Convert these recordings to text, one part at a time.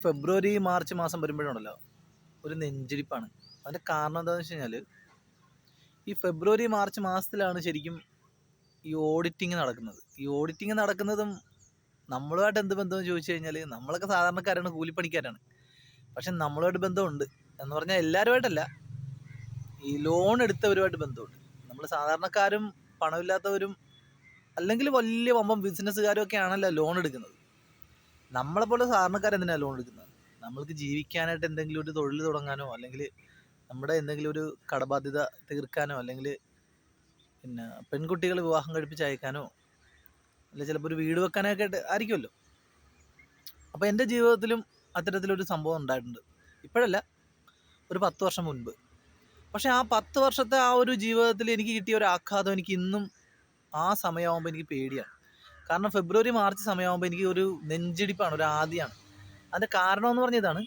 ഫെബ്രുവരി March മാസം വരുമ്പോഴുണ്ടല്ലോ ഒരു നെഞ്ചിടിപ്പാണ്. അതിൻ്റെ കാരണം എന്താണെന്ന് വെച്ച് കഴിഞ്ഞാൽ ഈ ഫെബ്രുവരി മാർച്ച് മാസത്തിലാണ് ശരിക്കും ഈ ഓഡിറ്റിങ് നടക്കുന്നത്. ഈ ഓഡിറ്റിങ് നടക്കുന്നതും നമ്മളുമായിട്ട് എന്ത് ബന്ധമെന്ന് ചോദിച്ചു കഴിഞ്ഞാൽ നമ്മളൊക്കെ സാധാരണക്കാരാണ്, കൂലിപ്പണിക്കാരാണ്. പക്ഷെ നമ്മളുമായിട്ട് ബന്ധമുണ്ട് എന്ന് പറഞ്ഞാൽ എല്ലാവരുമായിട്ടല്ല, ഈ ലോൺ എടുത്തവരുമായിട്ട് ബന്ധമുണ്ട്. നമ്മൾ സാധാരണക്കാരും പണമില്ലാത്തവരും അല്ലെങ്കിൽ വലിയ വമ്പൻ ബിസിനസ്സുകാരും ഒക്കെ ആണല്ലോ ലോൺ എടുക്കുന്നത്. നമ്മളെപ്പോലെ സാധാരണക്കാരെന്തിനാണ് ലോൺ എടുക്കുന്നത്? നമ്മൾക്ക് ജീവിക്കാനായിട്ട് എന്തെങ്കിലും ഒരു തൊഴിൽ തുടങ്ങാനോ, അല്ലെങ്കിൽ നമ്മുടെ എന്തെങ്കിലും ഒരു കടബാധ്യത തീർക്കാനോ, അല്ലെങ്കിൽ പിന്നെ പെൺകുട്ടികൾ വിവാഹം കഴിപ്പിച്ച് അയക്കാനോ, അല്ലെങ്കിൽ ചിലപ്പോൾ ഒരു വീട് വെക്കാനൊക്കെ ആയിട്ട് ആയിരിക്കുമല്ലോ. അപ്പോൾ എൻ്റെ ജീവിതത്തിലും അത്തരത്തിലൊരു സംഭവം ഉണ്ടായിട്ടുണ്ട്. ഇപ്പോഴല്ല, ഒരു 10 വർഷം മുൻപ്. പക്ഷേ ആ 10 വർഷത്തെ ആ ഒരു ജീവിതത്തിൽ എനിക്ക് കിട്ടിയ ഒരു ആഘാതം എനിക്ക് ഇന്നും ആ സമയമാകുമ്പോൾ എനിക്ക് പേടിയാണ്. കാരണം ഫെബ്രുവരി മാർച്ച് സമയമാകുമ്പോൾ എനിക്ക് ഒരു നെഞ്ചിടിപ്പാണ്, ഒരു ആദിയാണ്. അതിൻ്റെ കാരണം എന്ന് പറഞ്ഞ ഇതാണ്: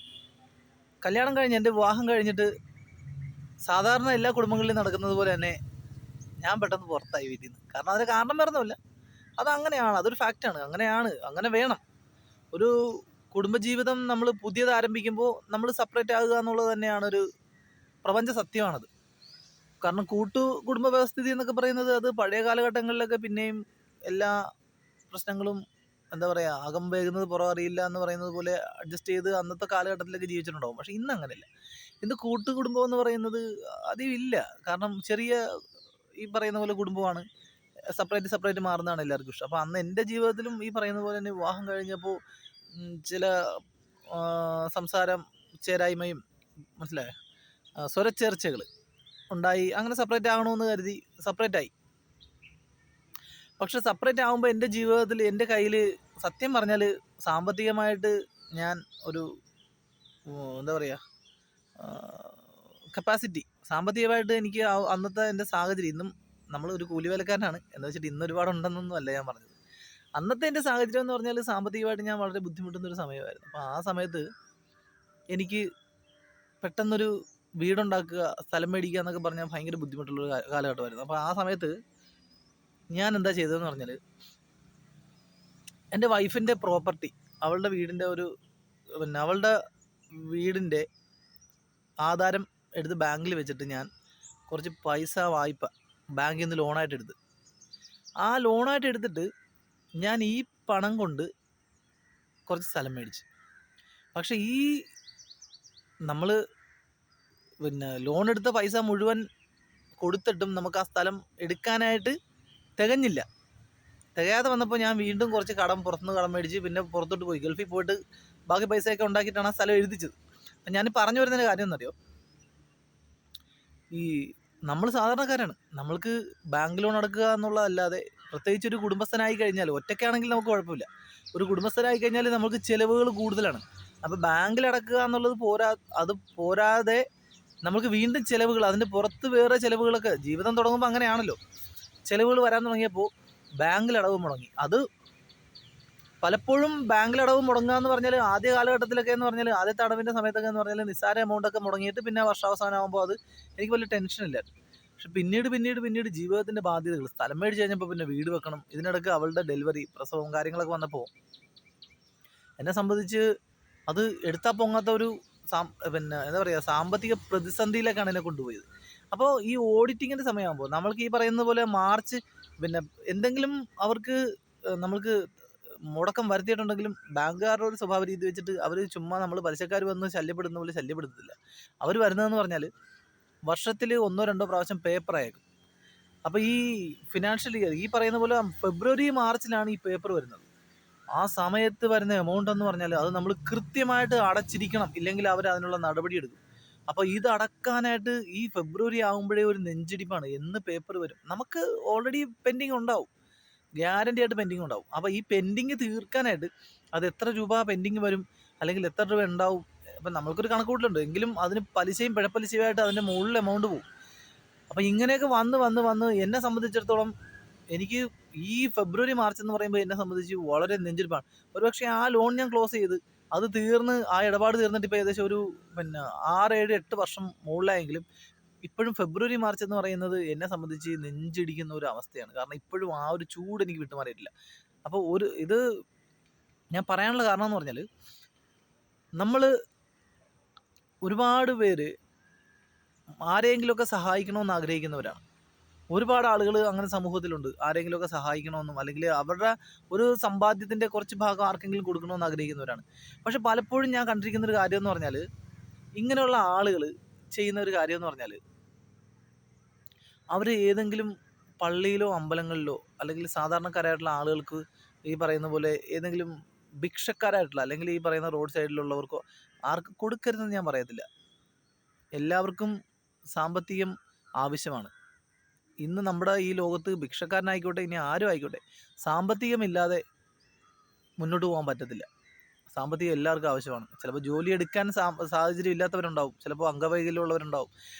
കല്യാണം കഴിഞ്ഞ് എൻ്റെ വിവാഹം കഴിഞ്ഞിട്ട് സാധാരണ എല്ലാ കുടുംബങ്ങളിലും നടക്കുന്നത് പോലെ തന്നെ ഞാൻ പെട്ടെന്ന് പുറത്തായി വീട്ടിൽ നിന്ന്. കാരണം അതിന് കാരണം വേറൊന്നുമില്ല, അതങ്ങനെയാണ്, അതൊരു ഫാക്റ്റാണ്. അങ്ങനെയാണ്, അങ്ങനെ വേണം. ഒരു കുടുംബജീവിതം നമ്മൾ പുതിയത് ആരംഭിക്കുമ്പോൾ നമ്മൾ സെപ്പറേറ്റ് ആകുക എന്നുള്ളത് തന്നെയാണ് ഒരു പ്രപഞ്ച സത്യമാണത്. കാരണം കുടുംബ വ്യവസ്ഥിതി എന്നൊക്കെ പറയുന്നത് അത് പഴയ കാലഘട്ടങ്ങളിലൊക്കെ പിന്നെയും എല്ലാ പ്രശ്നങ്ങളും എന്താ പറയുക, അകം വേകുന്നത് പുറം അറിയില്ല എന്ന് പറയുന്നത് പോലെ അഡ്ജസ്റ്റ് ചെയ്ത് അന്നത്തെ കാലഘട്ടത്തിലൊക്കെ ജീവിച്ചിട്ടുണ്ടാവും. പക്ഷെ ഇന്ന് അങ്ങനെയല്ല. ഇന്ന് കൂട്ടുകുടുംബം എന്ന് പറയുന്നത് അധികം ഇല്ല. കാരണം ചെറിയ ഈ പറയുന്ന പോലെ കുടുംബമാണ്, സെപ്പറേറ്റ് സെപ്പറേറ്റ് മാറുന്നതാണ് എല്ലാവർക്കും ഇഷ്ടം. അപ്പോൾ അന്ന് എൻ്റെ ജീവിതത്തിലും ഈ പറയുന്ന പോലെ തന്നെ വിവാഹം കഴിഞ്ഞപ്പോൾ ചില സംസാരം ചേരായ്മയും, മനസ്സിലായോ, സ്വരച്ചേർച്ചകൾ ഉണ്ടായി. അങ്ങനെ സെപ്പറേറ്റ് ആകണമെന്ന് കരുതി സെപ്പറേറ്റ് ആയി. പക്ഷെ സെപ്പറേറ്റ് ആകുമ്പോൾ എൻ്റെ ജീവിതത്തിൽ എൻ്റെ കയ്യിൽ സത്യം പറഞ്ഞാൽ സാമ്പത്തികമായിട്ട് ഞാൻ ഒരു എന്താ പറയുക, കപ്പാസിറ്റി സാമ്പത്തികമായിട്ട് എനിക്ക് അന്നത്തെ എൻ്റെ സാഹചര്യം, ഇന്നും നമ്മൾ ഒരു കൂലിവേലക്കാരനാണ് എന്ന് വെച്ചിട്ട് ഇന്ന് ഒരുപാടുണ്ടെന്നൊന്നും അല്ല ഞാൻ പറഞ്ഞത്. അന്നത്തെ എൻ്റെ സാഹചര്യം എന്ന് പറഞ്ഞാൽ സാമ്പത്തികമായിട്ട് ഞാൻ വളരെ ബുദ്ധിമുട്ടുന്നൊരു സമയമായിരുന്നു. അപ്പോൾ ആ സമയത്ത് എനിക്ക് പെട്ടെന്നൊരു വീടുണ്ടാക്കുക, സ്ഥലം മേടിക്കുക എന്നൊക്കെ പറഞ്ഞാൽ ഭയങ്കര ബുദ്ധിമുട്ടുള്ളൊരു കാലഘട്ടമായിരുന്നു. അപ്പോൾ ആ സമയത്ത് ഞാൻ എന്താ ചെയ്തതെന്ന് പറഞ്ഞാൽ, എൻ്റെ വൈഫിൻ്റെ പ്രോപ്പർട്ടി, അവളുടെ വീടിൻ്റെ അവളുടെ വീടിൻ്റെ ആധാരം എടുത്ത് ബാങ്കിൽ വെച്ചിട്ട് ഞാൻ കുറച്ച് പൈസ വായ്പ ബാങ്കിൽ നിന്ന് ലോണായിട്ട് എടുത്ത്, ആ ലോണായിട്ട് എടുത്തിട്ട് ഞാൻ ഈ പണം കൊണ്ട് കുറച്ച് സ്ഥലം മേടിച്ചു. പക്ഷേ ഈ നമ്മൾ ലോൺ എടുത്ത പൈസ മുഴുവൻ കൊടുത്തിട്ടും നമുക്ക് ആ സ്ഥലം എടുക്കാനായിട്ട് തികഞ്ഞില്ല. തികയാതെ വന്നപ്പോൾ ഞാൻ വീണ്ടും കുറച്ച് പുറത്തുനിന്ന് കടം മേടിച്ച് പിന്നെ പുറത്തോട്ട് പോയി ഗൾഫിൽ പോയിട്ട് ബാക്കി പൈസയൊക്കെ ഉണ്ടാക്കിയിട്ടാണ് ആ സ്ഥലം എഴുതിച്ചത്. അപ്പം ഞാൻ പറഞ്ഞു വരുന്നതിൻ്റെ കാര്യം എന്നറിയോ, ഈ നമ്മൾ സാധാരണക്കാരാണ്. നമ്മൾക്ക് ബാങ്ക് ലോൺ അടക്കുക എന്നുള്ളതല്ലാതെ, പ്രത്യേകിച്ച് ഒരു കുടുംബസ്ഥനായി കഴിഞ്ഞാൽ, ഒറ്റയ്ക്കാണെങ്കിൽ നമുക്ക് കുഴപ്പമില്ല, ഒരു കുടുംബസ്ഥനായി കഴിഞ്ഞാൽ നമുക്ക് ചിലവുകൾ കൂടുതലാണ്. അപ്പോൾ ബാങ്കിൽ അടക്കുക എന്നുള്ളത് അത് പോരാതെ നമുക്ക് വീണ്ടും ചിലവുകൾ, അതിൻ്റെ പുറത്ത് വേറെ ചിലവുകളൊക്കെ, ജീവിതം തുടങ്ങുമ്പോൾ അങ്ങനെയാണല്ലോ, ചിലവുകൾ വരാൻ തുടങ്ങിയപ്പോൾ ബാങ്കിൽ അടവ് മുടങ്ങി. അത് പലപ്പോഴും ബാങ്കിൽ അടവ് മുടങ്ങുക എന്ന് പറഞ്ഞാൽ ആദ്യ കാലഘട്ടത്തിലൊക്കെ എന്ന് പറഞ്ഞാൽ, ആദ്യത്തെ അടവിൻ്റെ സമയത്തൊക്കെ എന്ന് പറഞ്ഞാൽ നിസ്സാര എമൗണ്ടൊക്കെ മുടങ്ങിയിട്ട് പിന്നെ വർഷാവസാനം ആകുമ്പോൾ അത് എനിക്ക് വലിയ ടെൻഷനില്ല. പക്ഷെ പിന്നീട് ജീവിതത്തിൻ്റെ ബാധ്യതകൾ, സ്ഥലം മേടിച്ച് കഴിഞ്ഞപ്പോൾ പിന്നെ വീട് വെക്കണം, ഇതിനിടയ്ക്ക് അവളുടെ ഡെലിവറി, പ്രസവവും കാര്യങ്ങളൊക്കെ വന്നപ്പോൾ എന്നെ സംബന്ധിച്ച് അത് എടുത്താൽ പൊങ്ങാത്ത ഒരു എന്താ പറയുക, സാമ്പത്തിക പ്രതിസന്ധിയിലേക്കാണ് എന്നെ കൊണ്ടുപോയത്. അപ്പോൾ ഈ ഓഡിറ്റിങ്ങിൻ്റെ സമയമാകുമ്പോൾ നമ്മൾക്ക് ഈ പറയുന്ന പോലെ മാർച്ച് എന്തെങ്കിലും അവർക്ക് നമ്മൾക്ക് മുടക്കം വരുത്തിയിട്ടുണ്ടെങ്കിലും ബാങ്കുകാരുടെ ഒരു സ്വഭാവ രീതി വെച്ചിട്ട് അവർ ചുമ്മാ നമ്മൾ പലിശക്കാർ വന്ന് ശല്യപ്പെടുന്ന പോലെ ശല്യപ്പെടുത്തില്ല. അവർ വരുന്നതെന്ന് പറഞ്ഞാൽ വർഷത്തിൽ 1-2 പ്രാവശ്യം പേപ്പർ അയക്കും. അപ്പോൾ ഈ ഫിനാൻഷ്യൽ ഇയർ ഈ പറയുന്ന പോലെ ഫെബ്രുവരി മാർച്ചിലാണ് ഈ പേപ്പർ വരുന്നത്. ആ സമയത്ത് വരുന്ന എമൗണ്ട് എന്ന് പറഞ്ഞാൽ അത് നമ്മൾ കൃത്യമായിട്ട് അടച്ചിരിക്കണം, ഇല്ലെങ്കിൽ അവർ അതിനുള്ള നടപടി എടുക്കും. അപ്പോൾ ഇത് അടക്കാനായിട്ട് ഈ ഫെബ്രുവരി ആകുമ്പോഴേ ഒരു നെഞ്ചിടിപ്പാണ്. എന്ന് പേപ്പർ വരും, നമുക്ക് ഓൾറെഡി പെൻഡിങ് ഉണ്ടാവും, ഗ്യാരണ്ടി ആയിട്ട് പെൻഡിങ് ഉണ്ടാവും. അപ്പോൾ ഈ പെൻഡിങ് തീർക്കാനായിട്ട് അത് എത്ര രൂപ പെൻഡിങ് വരും, അല്ലെങ്കിൽ എത്ര രൂപ ഉണ്ടാവും, അപ്പം നമ്മൾക്കൊരു കണക്ക് കൂട്ടലുണ്ട്, എങ്കിലും അതിന് പലിശയും പിഴപ്പലിശയുമായിട്ട് അതിൻ്റെ മുകളിൽ എമൗണ്ട് പോകും. അപ്പോൾ ഇങ്ങനെയൊക്കെ വന്ന് എന്നെ സംബന്ധിച്ചിടത്തോളം എനിക്ക് ഈ ഫെബ്രുവരി മാർച്ച് എന്ന് പറയുമ്പോൾ എന്നെ സംബന്ധിച്ച് വളരെ നെഞ്ചിടിപ്പാണ്. ഒരുപക്ഷെ ആ ലോൺ ഞാൻ ക്ലോസ് ചെയ്ത് അത് തീർന്ന്, ആ ഇടപാട് തീർന്നിട്ട് ഇപ്പോൾ ഏകദേശം ഒരു 6-7-8 വർഷം മുകളിലായെങ്കിലും ഇപ്പോഴും ഫെബ്രുവരി മാർച്ച് എന്ന് പറയുന്നത് എന്നെ സംബന്ധിച്ച് നെഞ്ചിടിക്കുന്ന ഒരു അവസ്ഥയാണ്. കാരണം ഇപ്പോഴും ആ ഒരു ചൂട് എനിക്ക് വിട്ടുമാറിയിട്ടില്ല. അപ്പോൾ ഇത് ഞാൻ പറയാനുള്ള കാരണം എന്ന് പറഞ്ഞാൽ, നമ്മൾ ഒരുപാട് പേര് ആരെങ്കിലുമൊക്കെ സഹായിക്കണമെന്ന് ആഗ്രഹിക്കുന്നവരാണ്. ഒരുപാട് ആളുകൾ അങ്ങനെ സമൂഹത്തിലുണ്ട്. ആരെങ്കിലുമൊക്കെ സഹായിക്കണമെന്നും അല്ലെങ്കിൽ അവരുടെ ഒരു സമ്പാദ്യത്തിൻ്റെ കുറച്ച് ഭാഗം ആർക്കെങ്കിലും കൊടുക്കണമെന്ന് ആഗ്രഹിക്കുന്നവരാണ്. പക്ഷെ പലപ്പോഴും ഞാൻ കണ്ടിരിക്കുന്ന ഒരു കാര്യം എന്ന് പറഞ്ഞാൽ, ഇങ്ങനെയുള്ള ആളുകൾ ചെയ്യുന്ന ഒരു കാര്യം എന്ന് പറഞ്ഞാൽ, അവർ ഏതെങ്കിലും പള്ളിയിലോ അമ്പലങ്ങളിലോ അല്ലെങ്കിൽ സാധാരണക്കാരായിട്ടുള്ള ആളുകൾക്ക് ഈ പറയുന്ന പോലെ ഏതെങ്കിലും ഭിക്ഷക്കാരായിട്ടുള്ള അല്ലെങ്കിൽ ഈ പറയുന്ന റോഡ് സൈഡിലുള്ളവർക്കോ ആർക്ക് കൊടുക്കരുതെന്ന് ഞാൻ പറയത്തില്ല. എല്ലാവർക്കും സാമ്പത്തികം ആവശ്യമാണ്. ഇന്ന് നമ്മുടെ ഈ ലോകത്ത് ഭിക്ഷക്കാരനായിക്കോട്ടെ ഇനി ആരും ആയിക്കോട്ടെ, സാമ്പത്തികമില്ലാതെ മുന്നോട്ട് പോകാൻ പറ്റത്തില്ല. സാമ്പത്തികം എല്ലാവർക്കും ആവശ്യമാണ്. ചിലപ്പോൾ ജോലി എടുക്കാൻ സാഹചര്യം ഇല്ലാത്തവരുണ്ടാവും, ചിലപ്പോൾ അംഗവൈകല്യമുള്ളവരുണ്ടാവും.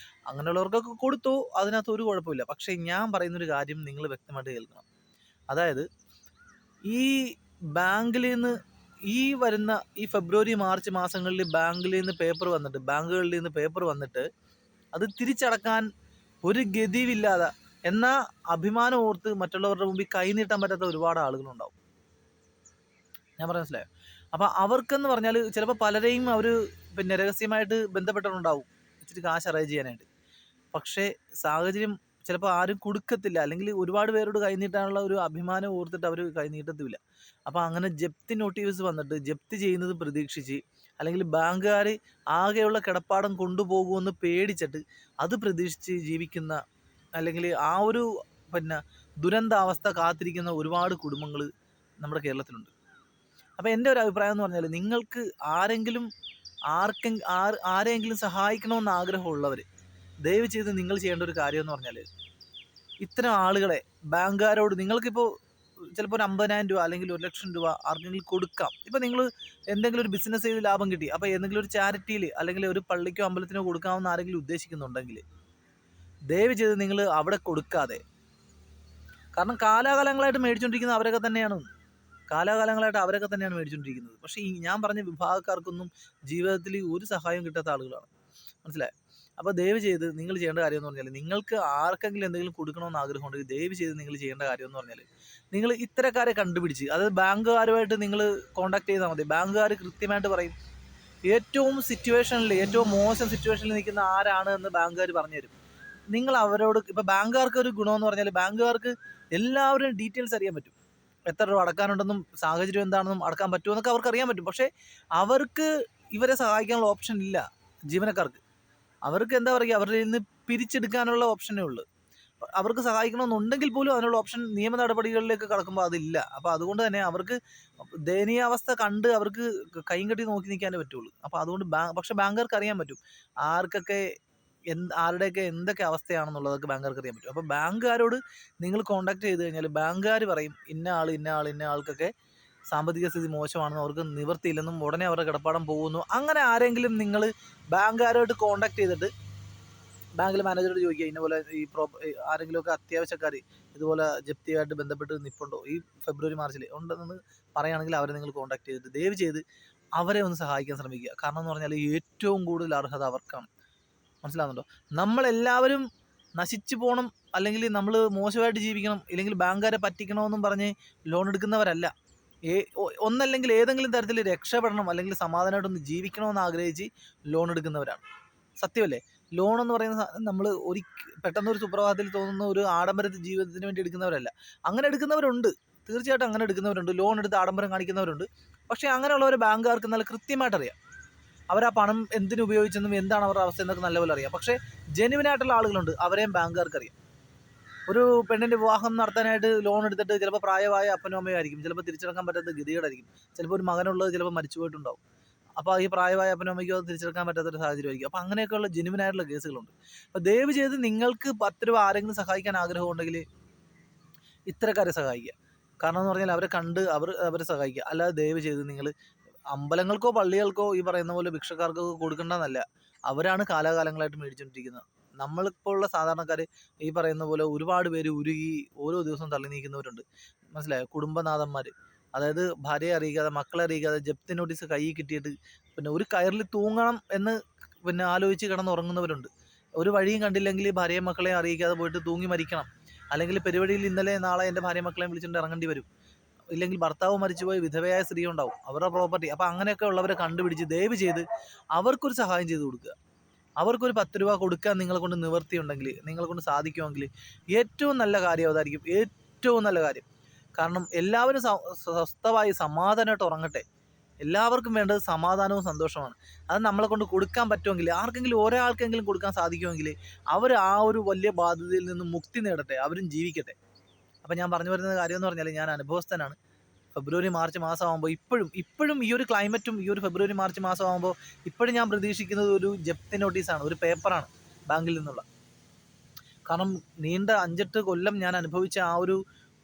അങ്ങനെയുള്ളവർക്കൊക്കെ കൊടുത്തു, അതിനകത്ത് ഒരു കുഴപ്പമില്ല. പക്ഷേ ഞാൻ പറയുന്നൊരു കാര്യം നിങ്ങൾ വ്യക്തമായിട്ട് കേൾക്കണം. അതായത് ഈ ബാങ്കിൽ നിന്ന് ഈ വരുന്ന ഈ ഫെബ്രുവരി മാർച്ച് മാസങ്ങളിൽ ബാങ്കിൽ നിന്ന് പേപ്പർ വന്നിട്ട്, ബാങ്കുകളിൽ നിന്ന് പേപ്പർ വന്നിട്ട് അത് തിരിച്ചടക്കാൻ ഒരു ഗതിയില്ലാതെ എന്നാൽ അഭിമാനം ഓർത്ത് മറ്റുള്ളവരുടെ മുമ്പിൽ കൈനീട്ടാൻ പറ്റാത്ത ഒരുപാട് ആളുകളുണ്ടാവും. ഞാൻ പറയാൻ മനസ്സിലായോ? അപ്പം അവർക്കെന്ന് പറഞ്ഞാൽ ചിലപ്പോൾ പലരെയും അവർ പിന്നെ രഹസ്യമായിട്ട് ബന്ധപ്പെട്ടിട്ടുണ്ടാവും ഇച്ചിരി കാശ് അറേഞ്ച് ചെയ്യാനായിട്ട്. പക്ഷേ സാഹചര്യം ചിലപ്പോൾ ആരും കൊടുക്കത്തില്ല, അല്ലെങ്കിൽ ഒരുപാട് പേരോട് കൈനീട്ടാനുള്ള ഒരു അഭിമാനം ഓർത്തിട്ട് അവർ കൈനീട്ടത്തുമില്ല. അപ്പോൾ അങ്ങനെ ജപ്തി നോട്ടീസ് വന്നിട്ട് ജപ്തി ചെയ്യുന്നത് പ്രതീക്ഷിച്ച്, അല്ലെങ്കിൽ ബാങ്കുകാർ ആകെയുള്ള കിടപ്പാടം കൊണ്ടുപോകുമെന്ന് പേടിച്ചിട്ട് അത് പ്രതീക്ഷിച്ച് ജീവിക്കുന്ന, അല്ലെങ്കിൽ ആ ഒരു പിന്നെ ദുരന്താവസ്ഥ കാത്തിരിക്കുന്ന ഒരുപാട് കുടുംബങ്ങൾ നമ്മുടെ കേരളത്തിലുണ്ട്. അപ്പോൾ എൻ്റെ ഒരു അഭിപ്രായം എന്ന് പറഞ്ഞാൽ, നിങ്ങൾക്ക് ആരെങ്കിലും സഹായിക്കണമെന്ന് ആഗ്രഹമുള്ളവർ ദയവ് ചെയ്ത് നിങ്ങൾ ചെയ്യേണ്ട ഒരു കാര്യം എന്ന് പറഞ്ഞാൽ, ഇത്തരം ആളുകളെ ബാങ്കുകാരോട് നിങ്ങൾക്കിപ്പോൾ ചിലപ്പോൾ ഒരു 50,000 രൂപ അല്ലെങ്കിൽ 1,00,000 രൂപ ആർക്കെങ്കിലും കൊടുക്കാം. ഇപ്പോൾ നിങ്ങൾ എന്തെങ്കിലും ഒരു ബിസിനസ് ചെയ്ത് ലാഭം കിട്ടി, അപ്പോൾ ഏതെങ്കിലും ഒരു ചാരിറ്റിയിൽ അല്ലെങ്കിൽ ഒരു പള്ളിക്കോ അമ്പലത്തിനോ കൊടുക്കാമെന്ന് ആരെങ്കിലും ഉദ്ദേശിക്കുന്നുണ്ടെങ്കിൽ ദയവ് ചെയ്ത് നിങ്ങൾ അവിടെ കൊടുക്കാതെ. കാരണം കാലാകാലങ്ങളായിട്ട് മേടിച്ചുകൊണ്ടിരിക്കുന്നത് അവരൊക്കെ തന്നെയാണ്. മേടിച്ചുകൊണ്ടിരിക്കുന്നത്. പക്ഷേ ഈ ഞാൻ പറഞ്ഞ വിഭാഗക്കാർക്കൊന്നും ജീവിതത്തിൽ ഒരു സഹായം കിട്ടാത്ത ആളുകളാണ്. മനസ്സിലായോ? അപ്പോൾ ദയവ് ചെയ്ത് നിങ്ങൾ ചെയ്യേണ്ട കാര്യം എന്ന് പറഞ്ഞാൽ, നിങ്ങൾക്ക് ആർക്കെങ്കിലും എന്തെങ്കിലും കൊടുക്കണമെന്ന് ആഗ്രഹമുണ്ടെങ്കിൽ ദയവ് ചെയ്ത് നിങ്ങൾ ചെയ്യേണ്ട കാര്യം എന്ന് പറഞ്ഞാൽ, നിങ്ങൾ ഇത്തരക്കാരെ കണ്ടുപിടിച്ച്, അതായത് ബാങ്കുകാരുമായിട്ട് നിങ്ങൾ കോൺടാക്ട് ചെയ്താൽ മതി. ബാങ്കുകാർ കൃത്യമായിട്ട് പറയും ഏറ്റവും മോശം സിറ്റുവേഷനിൽ നിൽക്കുന്ന ആരാണ് എന്ന് ബാങ്കുകാർ പറഞ്ഞുതരും. നിങ്ങൾ അവരോട് ഇപ്പോൾ ബാങ്കുകാർക്ക് ഒരു ഗുണമെന്ന് പറഞ്ഞാൽ, ബാങ്കുകാർക്ക് എല്ലാവരുടെയും ഡീറ്റെയിൽസ് അറിയാൻ പറ്റും. എത്ര രൂപ അടക്കാനുണ്ടെന്നും സാഹചര്യം എന്താണെന്നും അടക്കാൻ പറ്റുമോ എന്നൊക്കെ അവർക്ക് അറിയാൻ പറ്റും. പക്ഷേ അവർക്ക് ഇവരെ സഹായിക്കാനുള്ള ഓപ്ഷൻ ഇല്ല. ജീവനക്കാർക്ക് അവർക്ക് എന്താ പറയുക, അവരുടെ നിന്ന് പിരിച്ചെടുക്കാനുള്ള ഓപ്ഷനേ ഉള്ളൂ. അവർക്ക് സഹായിക്കണമെന്നുണ്ടെങ്കിൽ പോലും അതിനുള്ള ഓപ്ഷൻ നിയമ നടപടികളിലേക്ക് കടക്കുമ്പോൾ അതില്ല. അപ്പോൾ അതുകൊണ്ട് തന്നെ അവർക്ക് ദയനീയാവസ്ഥ കണ്ട് അവർക്ക് കൈയും കെട്ടി നോക്കി നിൽക്കാനേ പറ്റുള്ളൂ. അപ്പോൾ അതുകൊണ്ട് പക്ഷേ ബാങ്കുകാർക്ക് അറിയാൻ പറ്റും ആർക്കൊക്കെ ആരുടെയൊക്കെ എന്തൊക്കെ അവസ്ഥയാണെന്നുള്ളതൊക്കെ ബാങ്കുകാർക്ക് അറിയാൻ പറ്റും. അപ്പോൾ ബാങ്കുകാരോട് നിങ്ങൾ കോൺടാക്ട് ചെയ്ത് കഴിഞ്ഞാൽ ബാങ്കുകാർ പറയും ഇന്ന ആൾക്കൊക്കെ സാമ്പത്തിക സ്ഥിതി മോശമാണെന്നും അവർക്ക് നിവൃത്തിയില്ലെന്നും ഉടനെ അവരുടെ കിടപ്പാടം പോകുന്നു. അങ്ങനെ ആരെങ്കിലും നിങ്ങൾ ബാങ്കുകാരോട് കോൺടാക്ട് ചെയ്തിട്ട് ബാങ്കിലെ മാനേജറോട് ചോദിക്കുക, ഇന്നപോലെ ആരെങ്കിലുമൊക്കെ അത്യാവശ്യക്കാർ ഇതുപോലെ ജപ്തിയായിട്ട് ബന്ധപ്പെട്ട് നിൽപ്പുണ്ടോ ഈ ഫെബ്രുവരി മാർച്ചിൽ ഉണ്ടെന്ന് പറയുകയാണെങ്കിൽ അവരെ നിങ്ങൾ കോൺടാക്ട് ചെയ്തിട്ട് ദയവ് ചെയ്ത് അവരെ ഒന്ന് സഹായിക്കാൻ ശ്രമിക്കുക. കാരണം എന്ന് പറഞ്ഞാൽ ഏറ്റവും കൂടുതൽ അർഹത അവർക്കാണ്. മനസ്സിലാകുന്നുണ്ടോ? നമ്മളെല്ലാവരും നശിച്ചു പോകണം, അല്ലെങ്കിൽ നമ്മൾ മോശമായിട്ട് ജീവിക്കണം, ഇല്ലെങ്കിൽ ബാങ്കുകാരെ പറ്റിക്കണമെന്നും പറഞ്ഞ് ലോൺ എടുക്കുന്നവരല്ല. ഒന്നല്ലെങ്കിൽ ഏതെങ്കിലും തരത്തിൽ രക്ഷപ്പെടണം, അല്ലെങ്കിൽ സമാധാനമായിട്ടൊന്ന് ജീവിക്കണമെന്ന് ആഗ്രഹിച്ച് ലോൺ എടുക്കുന്നവരാണ്. സത്യമല്ലേ? ലോൺ എന്ന് പറയുന്ന സാധനം നമ്മൾ പെട്ടെന്നൊരു സുപ്രഭാതത്തിൽ തോന്നുന്ന ഒരു ആഡംബര ജീവിതത്തിന് വേണ്ടി എടുക്കുന്നവരല്ല. അങ്ങനെ എടുക്കുന്നവരുണ്ട്, തീർച്ചയായിട്ടും അങ്ങനെ എടുക്കുന്നവരുണ്ട്. ലോൺ എടുത്ത് ആഡംബരം കാണിക്കുന്നവരുണ്ട്. പക്ഷേ അങ്ങനെയുള്ളവരെ ബാങ്കുകാർക്ക് നല്ല കൃത്യമായിട്ട് അറിയാം. അവർ ആ പണം എന്തിനു ഉപയോഗിച്ചെന്നും എന്താണ് അവരുടെ അവസ്ഥ എന്നൊക്കെ നല്ലപോലെ അറിയാം. പക്ഷേ ജെന്യുവിനായിട്ടുള്ള ആളുകളുണ്ട്, അവരെയും ബാങ്കുകാർക്ക് അറിയാം. ഒരു പെണ്ണിൻ്റെ വിവാഹം നടത്താനായിട്ട് ലോൺ എടുത്തിട്ട് ചിലപ്പോൾ പ്രായമായ അപ്പനും അമ്മയും ആയിരിക്കും, ചിലപ്പോൾ തിരിച്ചടക്കാൻ പറ്റാത്ത ഗതികേടായിരിക്കും, ചിലപ്പോൾ ഒരു മകനുള്ളത് ചിലപ്പോൾ മരിച്ചു പോയിട്ടുണ്ടാവും. അപ്പോൾ ഈ പ്രായമായ അപ്പനും അമ്മയ്ക്കോ അത് തിരിച്ചെടുക്കാൻ പറ്റാത്തൊരു സാഹചര്യമായിരിക്കും. അപ്പോൾ അങ്ങനെയൊക്കെയുള്ള ജെന്യുവിനായിട്ടുള്ള കേസുകളുണ്ട്. അപ്പോൾ ദയവ് ചെയ്ത് നിങ്ങൾക്ക് 10 രൂപ ആരെങ്കിലും സഹായിക്കാൻ ആഗ്രഹമുണ്ടെങ്കിൽ ഇത്തരക്കാരെ സഹായിക്കുക. കാരണം എന്ന് പറഞ്ഞാൽ അവരെ കണ്ട് അവരെ സഹായിക്കുക. അല്ലാതെ ദയവ് ചെയ്ത് നിങ്ങൾ അമ്പലങ്ങൾക്കോ പള്ളികൾക്കോ ഈ പറയുന്ന പോലെ ഭിക്ഷക്കാർക്കോ കൊടുക്കേണ്ടെന്നല്ല. അവരാണ് കാലാകാലങ്ങളായിട്ട് മേടിച്ചുകൊണ്ടിരിക്കുന്നത്. നമ്മളിപ്പോൾ ഉള്ള സാധാരണക്കാർ ഈ പറയുന്ന പോലെ ഒരുപാട് പേര് ഉരുകി ഓരോ ദിവസവും തള്ളി നീക്കുന്നവരുണ്ട്. മനസ്സിലായോ? കുടുംബനാഥന്മാർ, അതായത് ഭാര്യയെ അറിയിക്കാതെ മക്കളെ അറിയിക്കാതെ ജപ്തി നോട്ടീസ് കയ്യിൽ കിട്ടിയിട്ട് പിന്നെ ഒരു കയറിൽ തൂങ്ങണം എന്ന് ആലോചിച്ച് കിടന്നുറങ്ങുന്നവരുണ്ട്. ഒരു വഴിയും കണ്ടില്ലെങ്കിൽ ഭാര്യയും മക്കളെയും അറിയിക്കാതെ പോയിട്ട് തൂങ്ങി മരിക്കണം, അല്ലെങ്കിൽ പരിപാടിയിൽ ഇന്നലെ നാളെ എൻ്റെ ഭാര്യ മക്കളെയും വിളിച്ചുകൊണ്ട് ഇറങ്ങേണ്ടി വരും. ഇല്ലെങ്കിൽ ഭർത്താവ് മരിച്ചുപോയി വിധവയായ സ്ത്രീ ഉണ്ടാവും, അവരുടെ പ്രോപ്പർട്ടി. അപ്പോൾ അങ്ങനെയൊക്കെ ഉള്ളവരെ കണ്ടുപിടിച്ച് ദയവ് ചെയ്ത് അവർക്കൊരു സഹായം ചെയ്ത് കൊടുക്കുക. അവർക്കൊരു 10 രൂപ കൊടുക്കാൻ നിങ്ങളെ കൊണ്ട് നിവൃത്തിയുണ്ടെങ്കിൽ, നിങ്ങളെ കൊണ്ട് സാധിക്കുമെങ്കിൽ ഏറ്റവും നല്ല കാര്യം അതായിരിക്കും, ഏറ്റവും നല്ല കാര്യം. കാരണം എല്ലാവരും സ്വസ്ഥമായി സമാധാനമായിട്ട് ഉറങ്ങട്ടെ. എല്ലാവർക്കും വേണ്ടത് സമാധാനവും സന്തോഷമാണ്. അത് നമ്മളെ കൊണ്ട് കൊടുക്കാൻ പറ്റുമെങ്കിൽ, ആർക്കെങ്കിലും ഒരാൾക്കെങ്കിലും കൊടുക്കാൻ സാധിക്കുമെങ്കിൽ അവർ ആ ഒരു വലിയ ബാധ്യതയിൽ നിന്നും മുക്തി നേടട്ടെ, അവരും ജീവിക്കട്ടെ. അപ്പം ഞാൻ പറഞ്ഞു വരുന്ന കാര്യം എന്ന് പറഞ്ഞാൽ, ഞാൻ അനുഭവസ്ഥനാണ്. ഫെബ്രുവരി മാർച്ച് മാസമാകുമ്പോൾ ഇപ്പോഴും ഈ ഒരു ക്ലൈമറ്റും ഈ ഒരു ഫെബ്രുവരി മാർച്ച് മാസമാകുമ്പോൾ ഇപ്പോഴും ഞാൻ പ്രതീക്ഷിക്കുന്നത് ഒരു ജപ്തി നോട്ടീസാണ്, ഒരു പേപ്പറാണ് ബാങ്കിൽ നിന്നുള്ള. കാരണം നീണ്ട 5-8 കൊല്ലം ഞാൻ അനുഭവിച്ച ആ ഒരു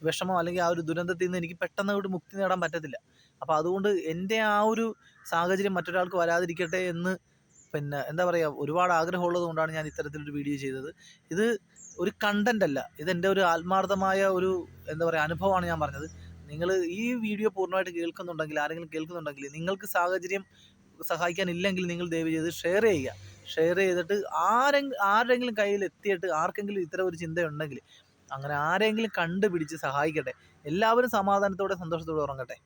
വിഷമം അല്ലെങ്കിൽ ആ ഒരു ദുരന്തത്തിൽ നിന്ന് എനിക്ക് പെട്ടെന്ന് ഒരു മുക്തി നേടാൻ പറ്റത്തില്ല. അപ്പോൾ അതുകൊണ്ട് എൻ്റെ ആ ഒരു സാഹചര്യം മറ്റൊരാൾക്ക് വരാതിരിക്കട്ടെ എന്ന് പിന്നെ എന്താ പറയുക, ഒരുപാട് ആഗ്രഹമുള്ളത് കൊണ്ടാണ് ഞാൻ ഇത്തരത്തിലൊരു വീഡിയോ ചെയ്തത്. ഇത് ഒരു കണ്ടന്റ് അല്ല, ഇതെൻ്റെ ഒരു ആത്മാർത്ഥമായ ഒരു എന്താ പറയുക അനുഭവമാണ് ഞാൻ പറഞ്ഞത്. നിങ്ങൾ ഈ വീഡിയോ പൂർണ്ണമായിട്ട് കേൾക്കുന്നുണ്ടെങ്കിൽ, ആരെങ്കിലും കേൾക്കുന്നുണ്ടെങ്കിൽ, നിങ്ങൾക്ക് സാഹചര്യം സഹായിക്കാനില്ലെങ്കിൽ നിങ്ങൾ ദയവ് ചെയ്ത് ഷെയർ ചെയ്യുക. ഷെയർ ചെയ്തിട്ട് ആരെങ്കിലും കയ്യിൽ എത്തിയിട്ട് ആർക്കെങ്കിലും ഇത്തരം ഒരു ചിന്തയുണ്ടെങ്കിൽ അങ്ങനെ ആരെങ്കിലും കണ്ടുപിടിച്ച് സഹായിക്കട്ടെ. എല്ലാവരും സമാധാനത്തോടെ സന്തോഷത്തോടെ ഉറങ്ങട്ടെ.